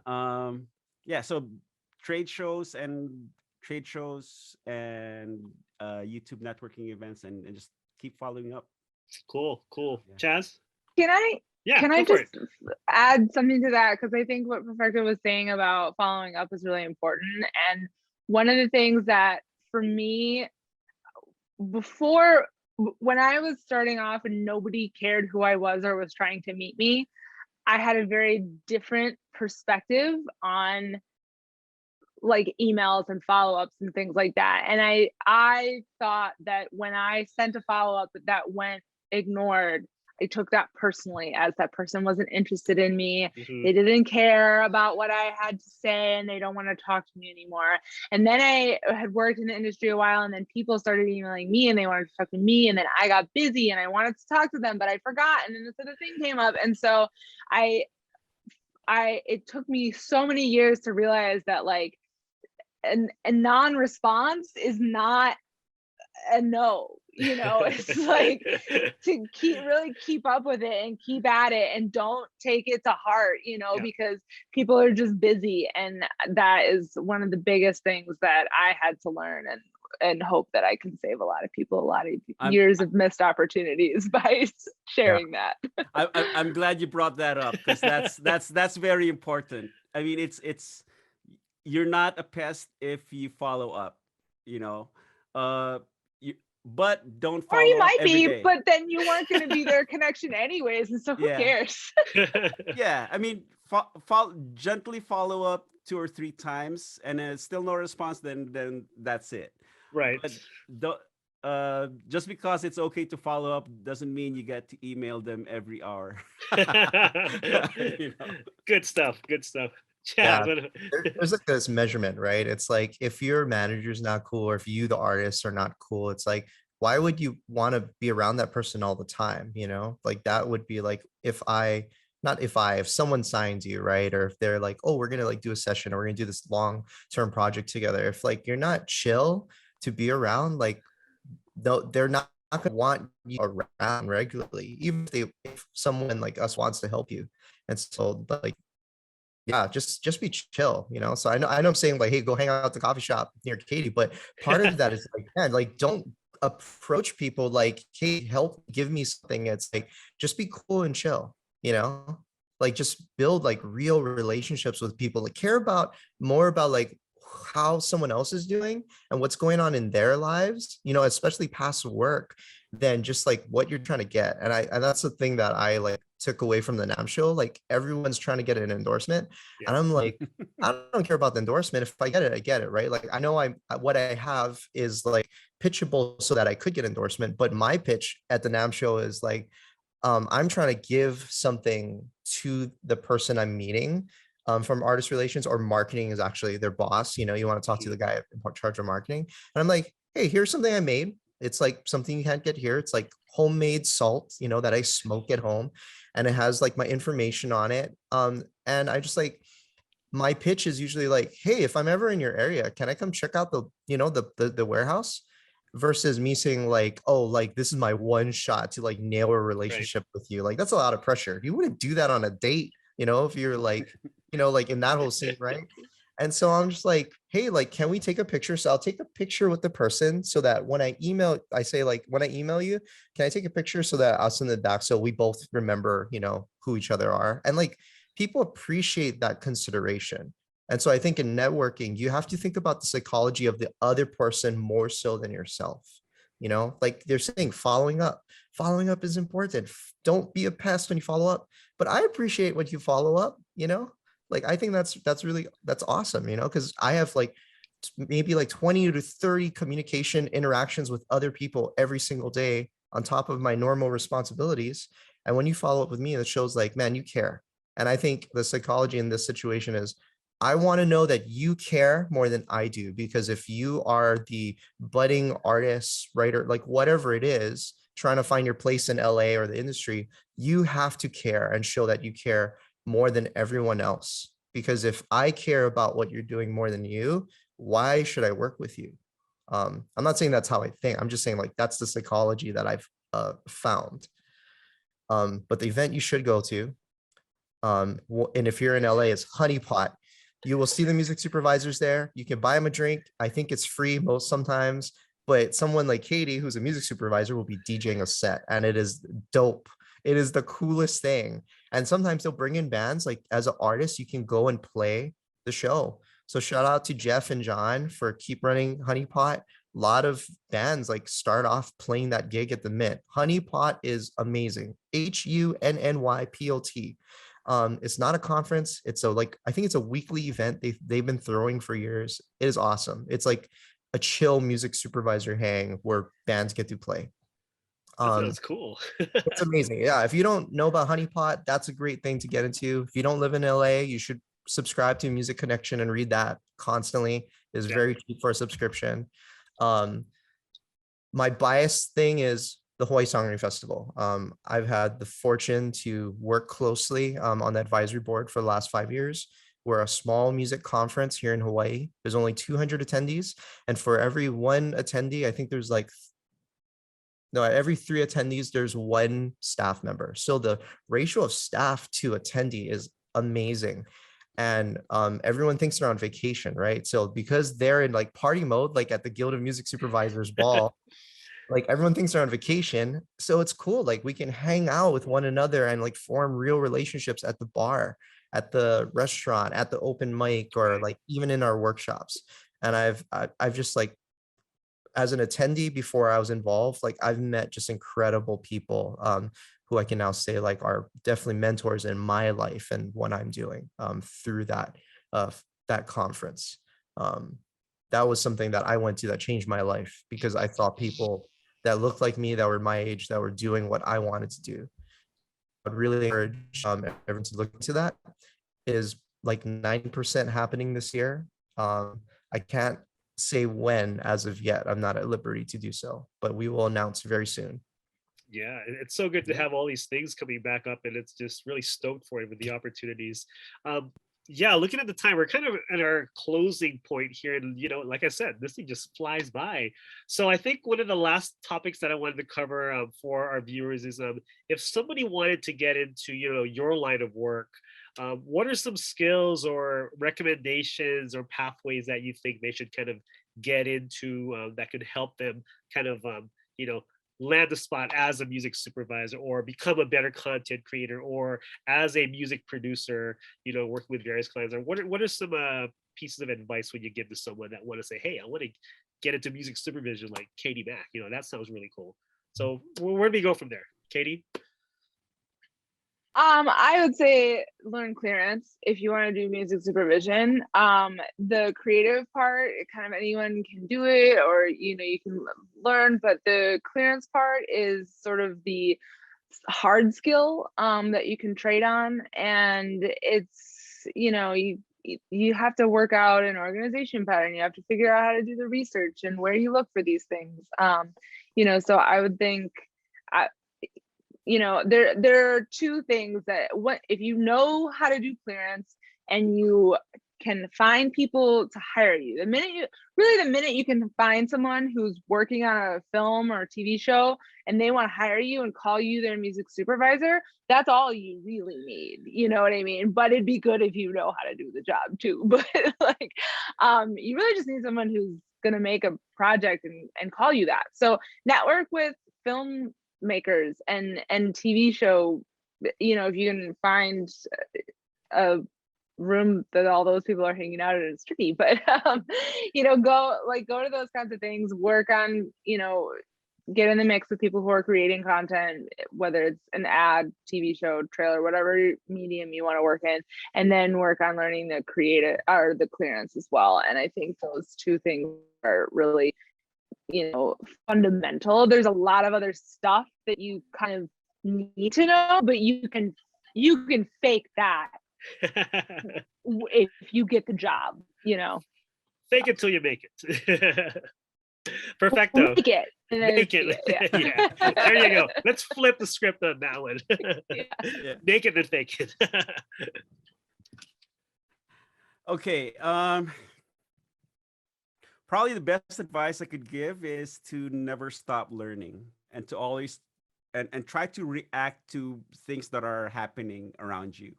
Speaker 3: so trade shows and YouTube networking events, and just keep following up.
Speaker 1: Cool.
Speaker 3: Yeah.
Speaker 1: Chaz?
Speaker 4: Can I
Speaker 1: Yeah,
Speaker 4: Can I
Speaker 1: go for
Speaker 4: just add something to that? Because I think what Perfecto was saying about following up is really important. And one of the things that for me, when I was starting off and nobody cared who I was or was trying to meet me, I had a very different perspective on like emails and follow-ups and things like that. And I thought that when I sent a follow-up that went ignored, I took that personally, as that person wasn't interested in me.
Speaker 1: Mhm.
Speaker 4: They didn't care about what I had to say and they don't want to talk to me anymore. And then I had worked in the industry a while, and then people started emailing me and they wanted to talk to me. And then I got busy and I wanted to talk to them, but I forgot. And then this other thing came up. And so it took me so many years to realize that like a non-response is not a no. It's like to keep up with it and keep at it, and don't take it to heart, because people are just busy. And that is one of the biggest things that I had to learn, and hope that I can save a lot of people a lot of years of missed opportunities by sharing that.
Speaker 3: I'm glad you brought that up, because that's very important. I mean, it's you're not a pest if you follow up, but don't follow
Speaker 4: or you
Speaker 3: up
Speaker 4: might
Speaker 3: every
Speaker 4: be
Speaker 3: day.
Speaker 4: But then you weren't going to be their connection anyways, and so who cares?
Speaker 3: Yeah, I mean, gently follow up 2 or 3 times, and it's still no response, then that's it.
Speaker 1: Right.
Speaker 3: But just because it's okay to follow up doesn't mean you get to email them every hour.
Speaker 1: Good stuff.
Speaker 2: Yeah,
Speaker 1: Chaz,
Speaker 2: there's like this measurement, right? It's like if your manager's not cool, or if you, the artist, are not cool, it's like, why would you want to be around that person all the time? Like that would be like if someone signs you, right? Or if they're like, oh, we're gonna like do a session, or we're gonna do this long-term project together. If like you're not chill to be around, like they're not gonna want you around regularly, even if someone like us wants to help you. And so like, yeah, just be chill, So I know I'm saying like, hey, go hang out at the coffee shop near Katy, but part of that is like, man, like don't approach people like, hey, help, give me something. It's like, just be cool and chill, like just build like real relationships with people, like care more about like how someone else is doing and what's going on in their lives, especially past work, than just like what you're trying to get. And that's the thing that I like took away from the NAMM show. Like everyone's trying to get an endorsement, and I'm like, I don't care about the endorsement. If I get it, I get it, right? Like I know what I have is like pitchable so that I could get endorsement, but my pitch at the NAMM show is like, I'm trying to give something to the person I'm meeting, from artist relations, or marketing is actually their boss. You want to talk to the guy in charge of marketing, and I'm like, hey, here's something I made. It's like something you can't get here. It's like homemade salt, that I smoke at home, and it has like my information on it. And I just like, my pitch is usually like, hey, if I'm ever in your area, can I come check out the warehouse? Versus me saying like, oh, like this is my one shot to like nail a relationship with you. Like that's a lot of pressure. You wouldn't do that on a date, if you're like, like in that whole scene, right? And so I'm just like, hey, like, can we take a picture? So I'll take a picture with the person so that when I say like, when I email you, can I take a picture so that I'll send it back so we both remember, who each other are. And like people appreciate that consideration. And so I think in networking, you have to think about the psychology of the other person more so than yourself. Like they're saying, following up is important. Don't be a pest when you follow up, but I appreciate when you follow up, Like, I think that's awesome, you know, because I have like maybe like 20 to 30 communication interactions with other people every single day on top of my normal responsibilities. And when you follow up with me, it shows like, man, you care. And I think the psychology in this situation is, I want to know that you care more than I do, because if you are the budding artist, writer, like whatever it is, trying to find your place in LA or the industry, you have to care and show that you care more than everyone else. Because if I care about what you're doing more than you, why should I work with you? I'm not saying that's how I think. I'm just saying like that's the psychology that I've found. But the event you should go to, and if you're in LA, is Honey Pot. You will see the music supervisors there. You can buy them a drink. I think it's free sometimes, but someone like Katy, who's a music supervisor, will be DJing a set, and it is dope. It is the coolest thing. And sometimes they'll bring in bands. Like as an artist, you can go and play the show. So shout out to Jeff and John for keep running Honey Pot. A lot of bands like start off playing that gig at the Mint. Honey Pot is amazing. HUNNYPOT. It's not a conference. It's I think it's a weekly event they've been throwing for years. It is awesome. It's like a chill music supervisor hang where bands get to play.
Speaker 1: That sounds cool.
Speaker 2: It's amazing. Yeah, if you don't know about Honey Pot, that's a great thing to get into. If you don't live in LA, you should subscribe to Music Connection and read that constantly. It's very cheap for a subscription. My bias thing is the Hawaii Songwriting Festival. I've had the fortune to work closely on the advisory board for the last 5 years. We're a small music conference here in Hawaii. There's only 200 attendees. And for every one attendee, I think there's every 3 attendees, there's 1 staff member. So the ratio of staff to attendee is amazing. And everyone thinks they're on vacation, right? So because they're in like party mode, like at the Guild of Music Supervisors ball, like everyone thinks they're on vacation. So it's cool. Like we can hang out with one another and like form real relationships at the bar, at the restaurant, at the open mic, or like even in our workshops. And I've just like, as an attendee before I was involved, like I've met just incredible people who I can now say like are definitely mentors in my life and what I'm doing through that conference. That was something that I went to that changed my life, because I saw people that looked like me, that were my age, that were doing what I wanted to do. I'd really encourage everyone to look into that. It is like 90% happening this year. I can't say when as of yet. I'm not at liberty to do so, but we will announce very soon.
Speaker 1: Yeah, it's so good to have all these things coming back up, and it's just really stoked for it with the opportunities. Yeah, looking at the time, we're kind of at our closing point here, and like I said, this thing just flies by. So I think one of the last topics that I wanted to cover for our viewers is if somebody wanted to get into your line of work, what are some skills or recommendations or pathways that you think they should kind of get into that could help them kind of land a spot as a music supervisor, or become a better content creator, or as a music producer, working with various clients? Or what are some pieces of advice would you give to someone that want to say, hey, I want to get into music supervision like Katy Mac? That sounds really cool. So where do we go from there, Katy?
Speaker 4: I would say learn clearance if you want to do music supervision. The creative part, kind of anyone can do it, or you can learn, but the clearance part is sort of the hard skill that you can trade on, and it's you have to work out an organization pattern. You have to figure out how to do the research and where you look for these things. So I would think there are 2 things that if you know how to do clearance and you can find people to hire you, the minute you can find someone who's working on a film or a TV show and they want to hire you and call you their music supervisor, that's all you really need. You know what I mean? But it'd be good if you know how to do the job too. But you really just need someone who's going to make a project and call you that. So network with film makers and TV show, if you can find a room that all those people are hanging out in, it's tricky, but go to those kinds of things, work on get in the mix with people who are creating content, whether it's an ad, TV show, trailer, whatever medium you want to work in, and then work on learning the creative or the clearance as well. And I think those two things are really, fundamental. There's a lot of other stuff that you kind of need to know, but you can fake that if you get the job,
Speaker 1: Fake it till you make it. Perfecto.
Speaker 4: Make it.
Speaker 1: Make it. Yeah. There you go. Let's flip the script on that one.
Speaker 3: Yeah.
Speaker 1: Make it and fake it.
Speaker 3: Okay. Probably the best advice I could give is to never stop learning and to always and try to react to things that are happening around you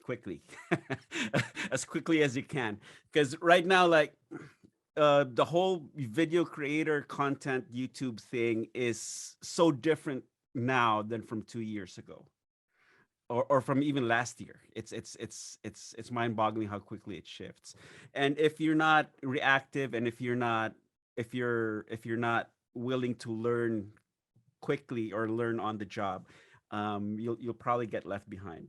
Speaker 3: quickly, as quickly as you can. Because right now, like the whole video creator content YouTube thing is so different now than from 2 years ago, or from even last year. It's mind-boggling how quickly it shifts. And if you're not reactive, and if you're not willing to learn quickly or learn on the job, you'll probably get left behind.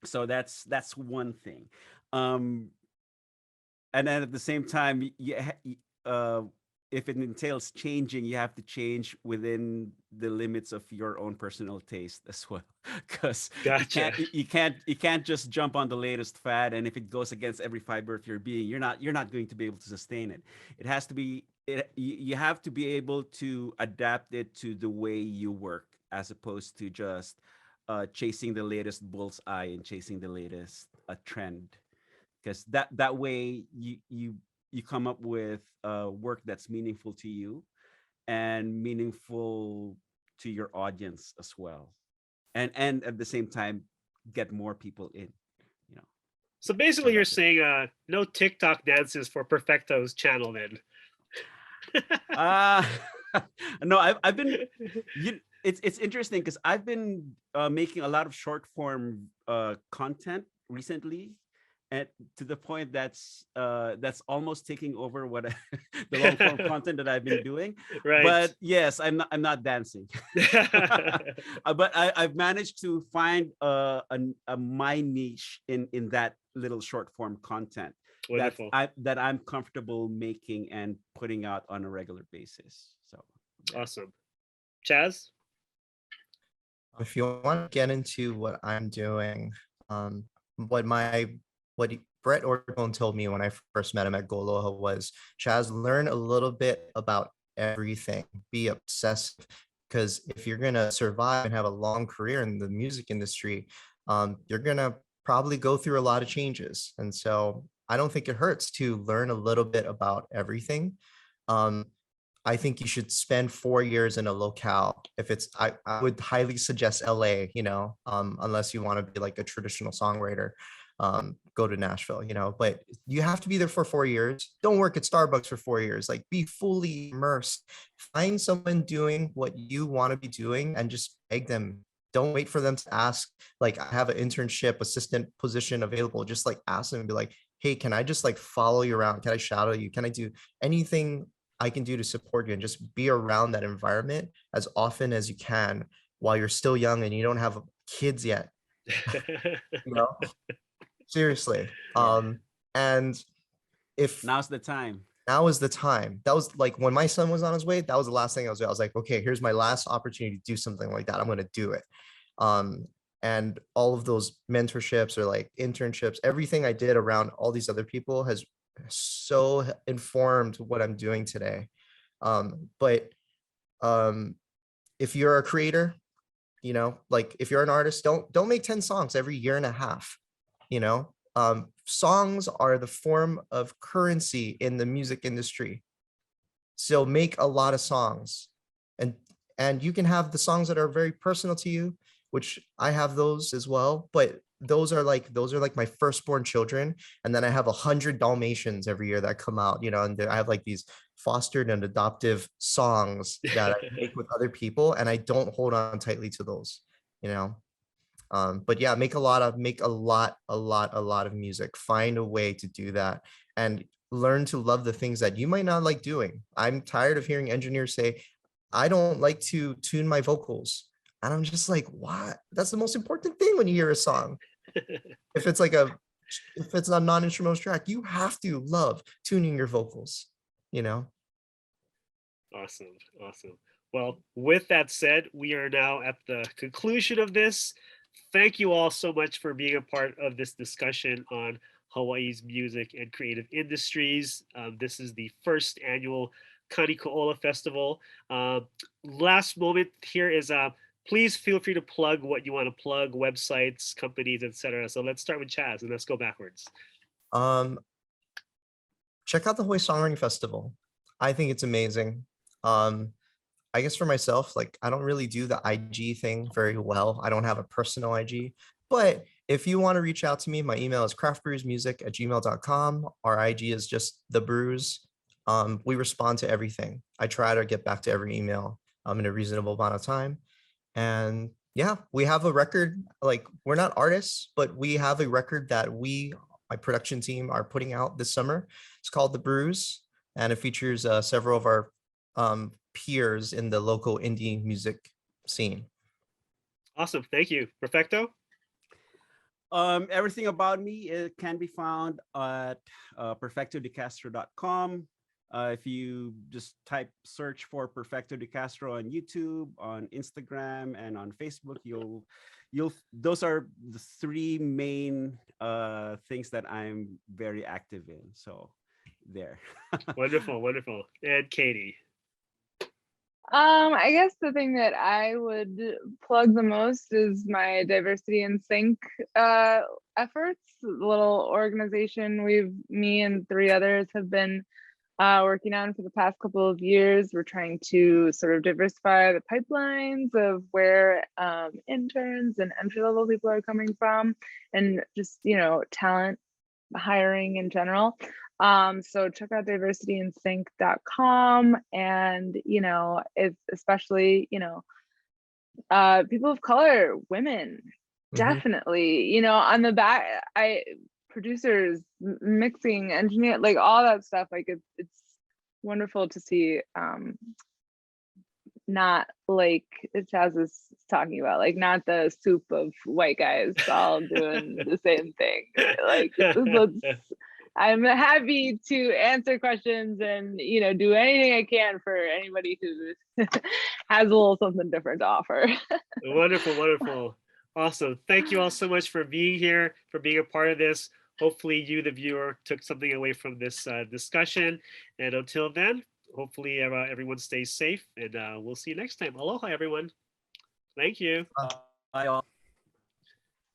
Speaker 3: So that's one thing. And then at the same time, if it entails changing, you have to change within the limits of your own personal taste as well, because
Speaker 1: Gotcha.
Speaker 3: you can't just jump on the latest fad, and if it goes against every fiber of your being, you're not going to be able to sustain it. It has to be you have to be able to adapt it to the way you work, as opposed to just chasing the latest bullseye and chasing the latest trend, because that way you come up with work that's meaningful to you and meaningful to your audience as well, and at the same time get more people in.
Speaker 1: So basically, you're saying no TikTok dances for Perfecto's channel then.
Speaker 3: No, I've been. It's interesting because I've been making a lot of short form content recently, and to the point that's almost taking over what the long form content that I've been doing.
Speaker 1: Right.
Speaker 3: But yes, I'm not dancing. But I've managed to find my niche in that little short form content.
Speaker 1: Wonderful.
Speaker 3: That I'm comfortable making and putting out on a regular basis. So
Speaker 1: awesome. Chaz?
Speaker 2: If you want to get into what I'm doing, what Brett Ortone told me when I first met him at Goloha was, Chaz, learn a little bit about everything. Be obsessive, because if you're going to survive and have a long career in the music industry, you're going to probably go through a lot of changes. And so I don't think it hurts to learn a little bit about everything. I think you should spend 4 years in a locale. If it's, I would highly suggest LA, unless you want to be like a traditional songwriter, go to Nashville, but you have to be there for 4 years. Don't work at Starbucks for 4 years, like be fully immersed. Find someone doing what you want to be doing and just beg them. Don't wait for them to ask, like, I have an internship assistant position available. Just like ask them and be like, hey, can I just like follow you around? Can I shadow you? Can I do anything I can do to support you? And just be around that environment as often as you can while you're still young and you don't have kids yet. Seriously. And if
Speaker 3: now's the time.
Speaker 2: Now is the time. That was like when my son was on his way, that was the last thing I was like, okay, here's my last opportunity to do something like that. I'm going to do it. And all of those mentorships or like internships, everything I did around all these other people has so informed what I'm doing today. But if you're a creator, like if you're an artist, don't make 10 songs every year and a half. Songs are the form of currency in the music industry. So make a lot of songs, and you can have the songs that are very personal to you, which I have those as well, but those are like my firstborn children. And then I have 100 Dalmatians every year that come out, and I have like these fostered and adoptive songs that I make with other people, and I don't hold on tightly to those, but yeah, make a lot of music. Find a way to do that. And learn to love the things that you might not like doing. I'm tired of hearing engineers say, I don't like to tune my vocals. And I'm just like, what? That's the most important thing when you hear a song. If it's a non-instrumental track, you have to love tuning your vocals, you know?
Speaker 1: Awesome. Awesome. Well, with that said, we are now at the conclusion of this. Thank you all so much for being a part of this discussion on Hawaii's music and creative industries. This is the first annual Kani Kūola Festival. Last moment here is please feel free to plug what you want to plug, websites, companies, etc. So let's start with Chaz and let's go backwards.
Speaker 2: Check out the Hawaii Songwriting Festival. I think it's amazing. I guess for myself, like I don't really do the IG thing very well. I don't have a personal IG, but if you want to reach out to me, my email is craftbrewsmusic@gmail.com. Our IG is just The Brews. We respond to everything. I try to get back to every email in a reasonable amount of time. And yeah, we have a record, like we're not artists, but we have a record that my production team are putting out this summer. It's called The Brews, and it features several of our peers in the local indie music scene.
Speaker 1: Awesome. Thank you. Perfecto?
Speaker 3: Everything about me, it can be found at perfectodecastro.com. If you just search for Perfecto De Castro on YouTube, on Instagram, and on Facebook, those are the three main things that I'm very active in. So there.
Speaker 1: Wonderful, wonderful. And Katy.
Speaker 4: I guess the thing that I would plug the most is my Diversity in Sync efforts. The little organization me and 3 others have been working on for the past couple of years. We're trying to sort of diversify the pipelines of where interns and entry-level people are coming from, and just, talent hiring in general. So check out diversityinsync.com, and especially people of color, women, definitely, on the back, producers, mixing, engineer, like all that stuff, like it's wonderful to see, not like Chaz is talking about, like not the soup of white guys all doing the same thing. Like I'm happy to answer questions and do anything I can for anybody who has a little something different to offer.
Speaker 1: Wonderful, wonderful. Awesome. Thank you all so much for being here, for being a part of this. Hopefully you, the viewer, took something away from this discussion. And until then, hopefully everyone stays safe, and we'll see you next time. Aloha, everyone. Thank you.
Speaker 3: Bye all.